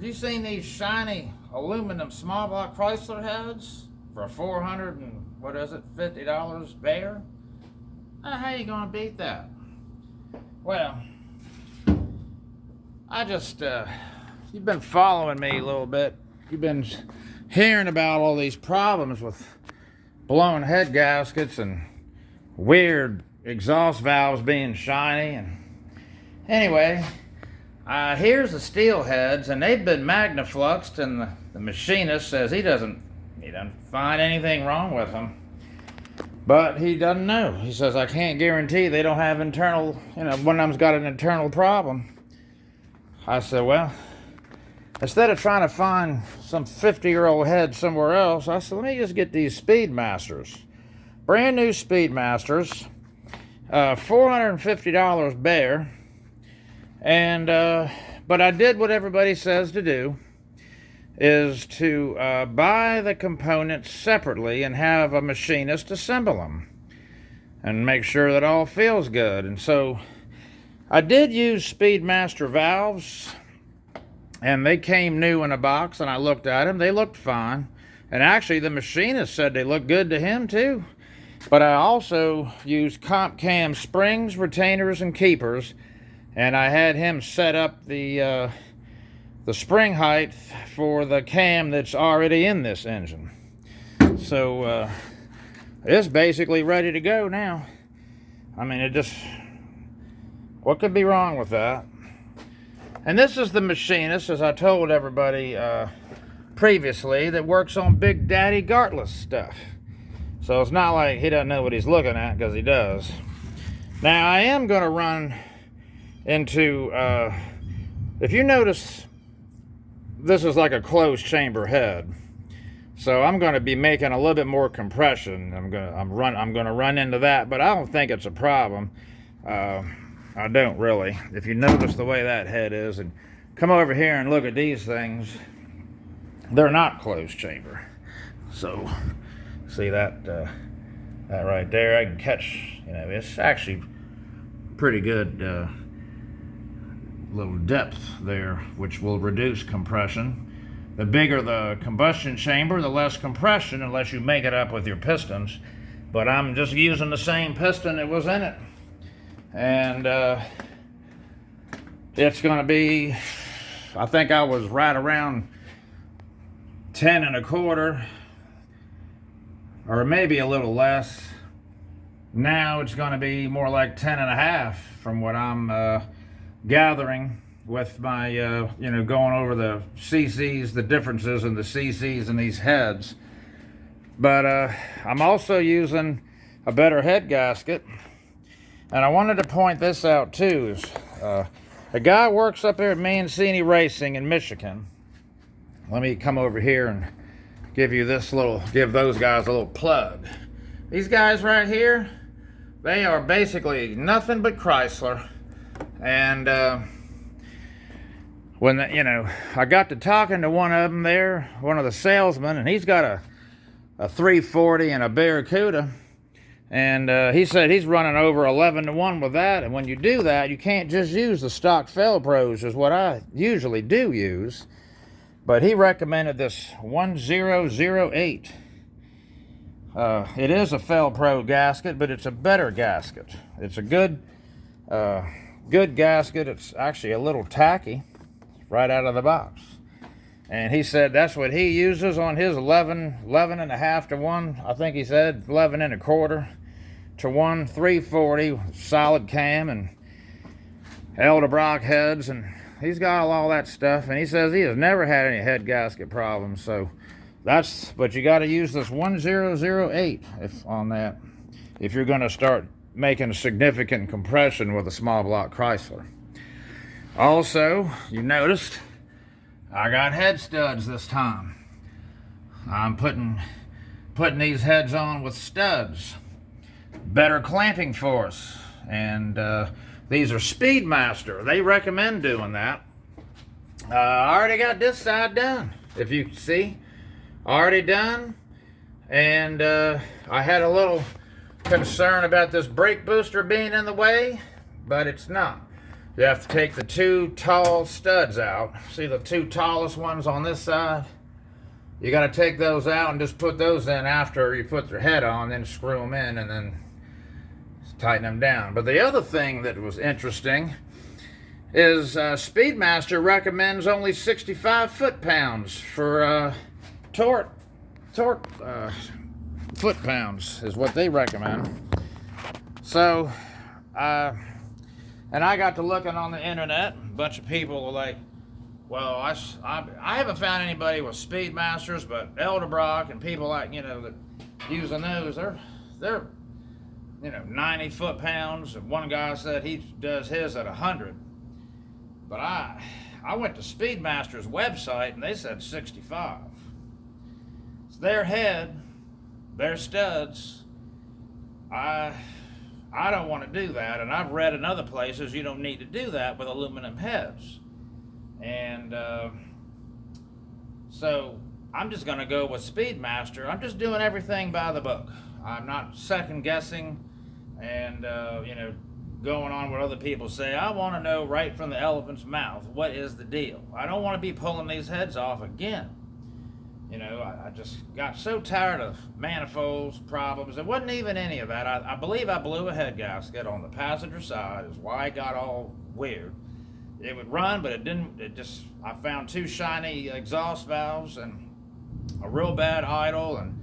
you seen these shiny aluminum small block Chrysler heads for $400 and what is it, $50 bare? How you gonna beat that? Well, I just, you've been following me a little bit. You've been hearing about all these problems with blown head gaskets and weird exhaust valves being shiny. And anyway, here's the steel heads, and they've been magnafluxed, and the machinist says he doesn't find anything wrong with them. But he doesn't know. He says, I can't guarantee they don't have internal, one of them's got an internal problem. I said, well, instead of trying to find some 50-year-old head somewhere else, I said, let me just get these Speedmasters. Brand new Speedmasters, $450 bare. And, but I did what everybody says to do, is to buy the components separately and have a machinist assemble them and make sure that all feels good. And so I did use Speedmaster valves, and they came new in a box, and I looked at them. They looked fine. And actually, the machinist said they looked good to him, too. But I also used comp cam springs, retainers, and keepers, and I had him set up the spring height for the cam that's already in this engine. So it's basically ready to go now. I mean, what could be wrong with that? And this is the machinist, as I told everybody previously, that works on Big Daddy Gartless stuff. So it's not like he doesn't know what he's looking at, because he does. Now, I am going to run into, if you notice, this is like a closed chamber head. So I'm going to be making a little bit more compression. I'm going to run into that, but I don't think it's a problem. I don't really. If you notice the way that head is, and come over here and look at these things, they're not closed chamber. So see that right there? I can catch, it's actually pretty good little depth there, which will reduce compression. The bigger the combustion chamber, the less compression, unless you make it up with your pistons. But I'm just using the same piston that was in it. And it's going to be, I think I was right around 10 1/4, or maybe a little less. Now it's going to be more like 10 1/2 from what I'm gathering with my, going over the CCs, the differences in the CCs in these heads. But I'm also using a better head gasket. And I wanted to point this out too. A guy works up here at Mancini Racing in Michigan. Let me come over here and give those guys a little plug. These guys right here, they are basically nothing but Chrysler. And I got to talking to one of them there, one of the salesmen, and he's got a 340 and a Barracuda. And he said he's running over 11-1 with that. And when you do that, you can't just use the stock Felpros, is what I usually do use. But he recommended this 1008. It is a Felpro gasket, but it's a better gasket. It's a good gasket. It's actually a little tacky right out of the box. And he said that's what he uses on his 11.5-1. I think he said 11.25 to 1, 340 solid cam and Edelbrock heads, and he's got all that stuff. And he says he has never had any head gasket problems. So but you got to use this 1008 on that if you're going to start making significant compression with a small block Chrysler. Also, you noticed I got head studs this time. I'm putting these heads on with studs. Better clamping force. And these are Speedmaster. They recommend doing that. I already got this side done. If you see, already done. And I had a little concern about this brake booster being in the way, but it's not. you have to take the two tall studs out. See the two tallest ones on this side? You got to take those out and just put those in after you put your head on, then screw them in and then tighten them down. But the other thing that was interesting is Speedmaster recommends only 65 foot-pounds for torque foot-pounds is what they recommend. So, and I got to looking on the internet. A bunch of people were like, well, I haven't found anybody with Speedmasters, but Elderbrock and people like, that using those, they're 90 foot-pounds. And one guy said he does his at 100. But I went to Speedmaster's website and they said 65. It's their head, their studs. I don't want to do that, and I've read in other places you don't need to do that with aluminum heads. And so I'm just going to go with Speedmaster. I'm just doing everything by the book. I'm not second guessing and going on what other people say. I want to know right from the elephant's mouth, what is the deal? I don't want to be pulling these heads off again. I just got so tired of manifolds, problems. It wasn't even any of that. I believe I blew a head gasket on the passenger side, is why it got all weird. It would run, but it didn't. I found two shiny exhaust valves and a real bad idle, and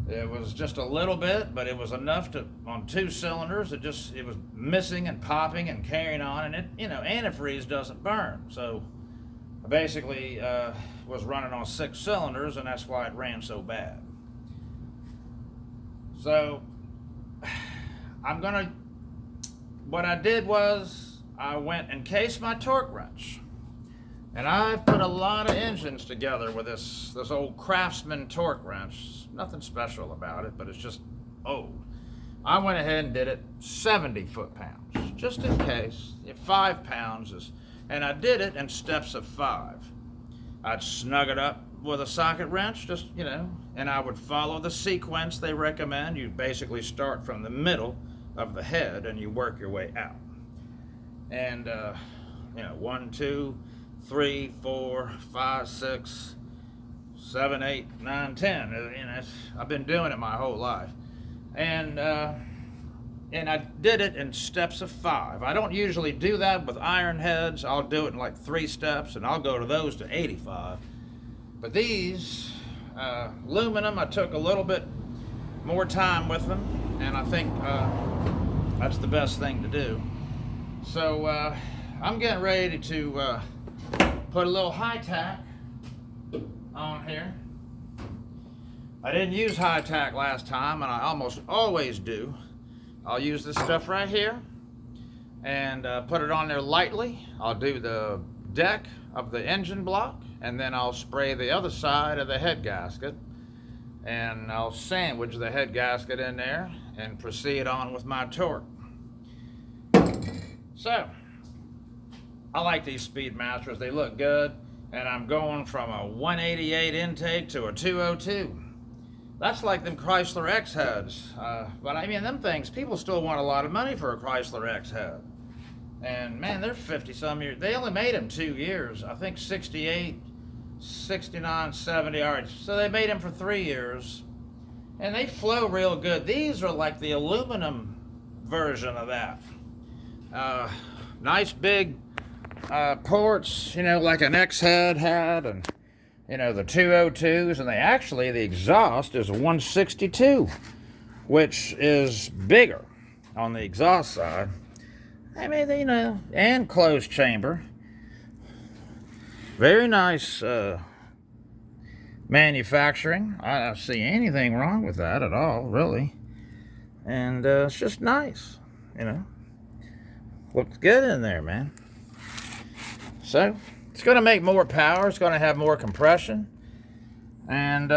it was just a little bit, but it was enough on two cylinders. It was missing and popping and carrying on, and antifreeze doesn't burn. So I basically was running on 6 cylinders, and that's why it ran so bad. So what I did was I went and cased my torque wrench, and I've put a lot of engines together with this old Craftsman torque wrench. Nothing special about it, but it's just old. I went ahead and did it 70 foot-pounds, just in case. 5 pounds and I did it in steps of 5. I'd snug it up with a socket wrench, and I would follow the sequence they recommend. You basically start from the middle of the head and you work your way out. And 1, 2, 3, 4, 5, 6, 7, 8, 9, 10. I've been doing it my whole life. And I did it in steps of 5. I don't usually do that with iron heads. I'll do it in like 3 steps, and I'll go to those to 85. But these aluminum, I took a little bit more time with them, and I think that's the best thing to do. So I'm getting ready to put a little high tack on here. I didn't use high tack last time, and I almost always do. I'll use this stuff right here and put it on there lightly. I'll do the deck of the engine block, and then I'll spray the other side of the head gasket, and I'll sandwich the head gasket in there and proceed on with my torque. So I like these Speedmasters. They look good, and I'm going from a 188 intake to a 202. That's like them Chrysler X heads. But I mean, them things, people still want a lot of money for a Chrysler X head. And man, they're 50-some years. They only made them 2 years. I think 68, 69, 70. All right, so they made them for 3 years. And they flow real good. These are like the aluminum version of that. Nice big ports, like an X head had, and the 202s, and the exhaust is a 162, which is bigger on the exhaust side. I mean, and closed chamber. Very nice manufacturing. I don't see anything wrong with that at all, really. And it's just nice, Looks good in there, man. So it's going to make more power. It's going to have more compression. And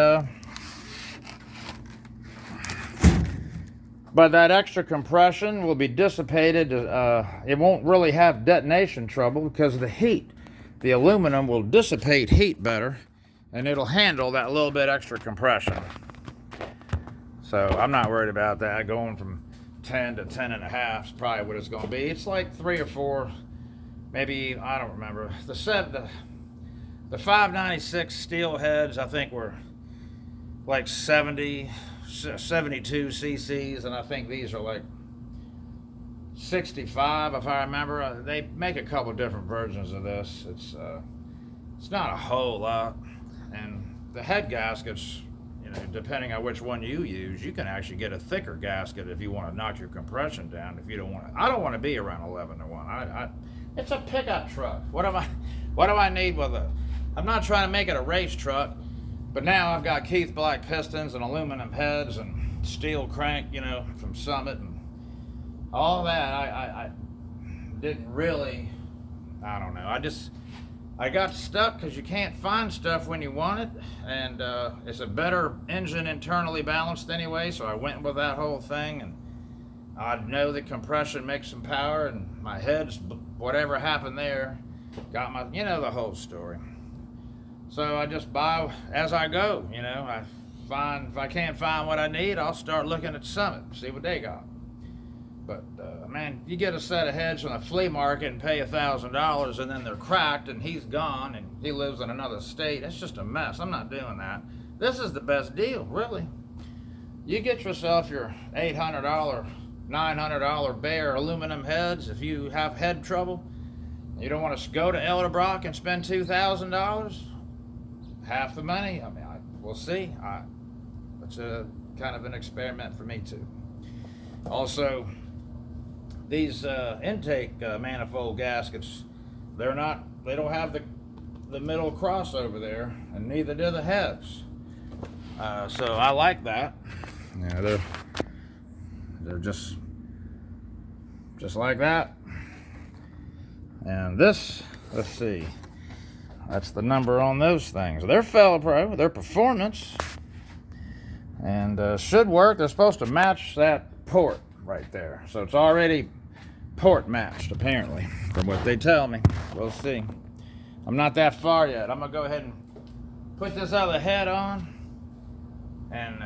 but that extra compression will be dissipated. It won't really have detonation trouble because of the heat. The aluminum will dissipate heat better, and it'll handle that little bit extra compression. So I'm not worried about that. Going from 10 to 10.5 is probably what it's going to be. It's like 3 or 4 maybe, I don't remember. The 596 steel heads, I think, were like 72 cc's, and I think these are like 65, if I remember. They make a couple different versions of this. It's not a whole lot, and the head gaskets, you know, depending on which one you use, you can actually get a thicker gasket if you want to knock your compression down. If you don't want to, I don't want to be around 11 to 1. It's a pickup truck. What do I need with a? I'm not trying to make it a race truck, but now I've got Keith Black pistons and aluminum heads and steel crank, you know, from Summit and all that. I didn't really, I don't know. I got stuck because you can't find stuff when you want it, and it's a better engine internally balanced anyway, so I went with that whole thing, and I know that compression makes some power, and my heads, whatever happened there, got my, you know, the whole story. So I just buy as I go, you know. If I can't find what I need, I'll start looking at Summit, see what they got. But man, you get a set of heads from the flea market and pay $1,000, and then they're cracked, and he's gone, and he lives in another state. It's just a mess. I'm not doing that. This is the best deal, really. You get yourself your $800, $900 bare aluminum heads. If you have head trouble, you don't want to go to Elderbrock and spend $2,000. Half the money. I mean, we'll see. It's a kind of an experiment for me too. Also, these intake manifold gaskets, they don't have the middle crossover there, and neither do the heads. So I like that. Yeah, they're just like that. And this, let's see, that's the number on those things. They're Felpro, they're performance, and should work. They're supposed to match that port right there, so it's already port matched apparently, from what they tell me. We'll see. I'm not that far yet. I'm gonna go ahead and put this other head on, and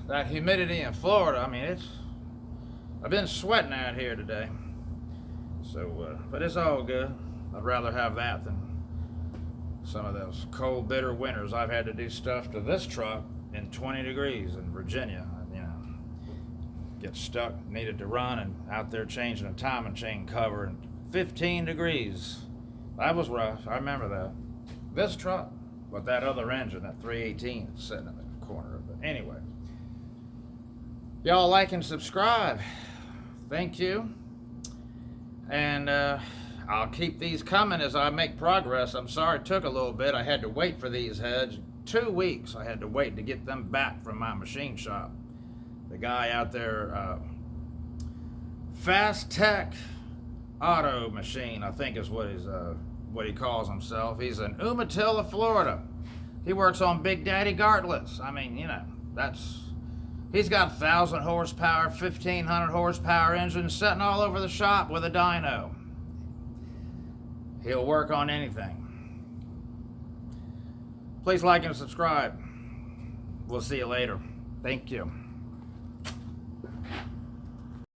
that humidity in Florida, I mean, I've been sweating out here today, so but it's all good. I'd rather have that than some of those cold, bitter winters I've had to do stuff to this truck in 20 degrees in Virginia. You know, get stuck, needed to run, and out there changing a timing chain cover in 15 degrees. That was rough. I remember that. This truck, but that other engine, that 318, is sitting in the corner of it. Anyway, y'all like and subscribe. Thank you. And I'll keep these coming as I make progress. I'm sorry it took a little bit. I had to wait for these heads. 2 weeks I had to wait to get them back from my machine shop. The guy out there, Fast Tech Auto Machine, I think is what he calls himself. He's in Umatilla, Florida. He works on Big Daddy Gartlets. I mean, you know, he's got 1,000 horsepower, 1,500 horsepower engines sitting all over the shop with a dyno. He'll work on anything. Please like and subscribe. We'll see you later. Thank you.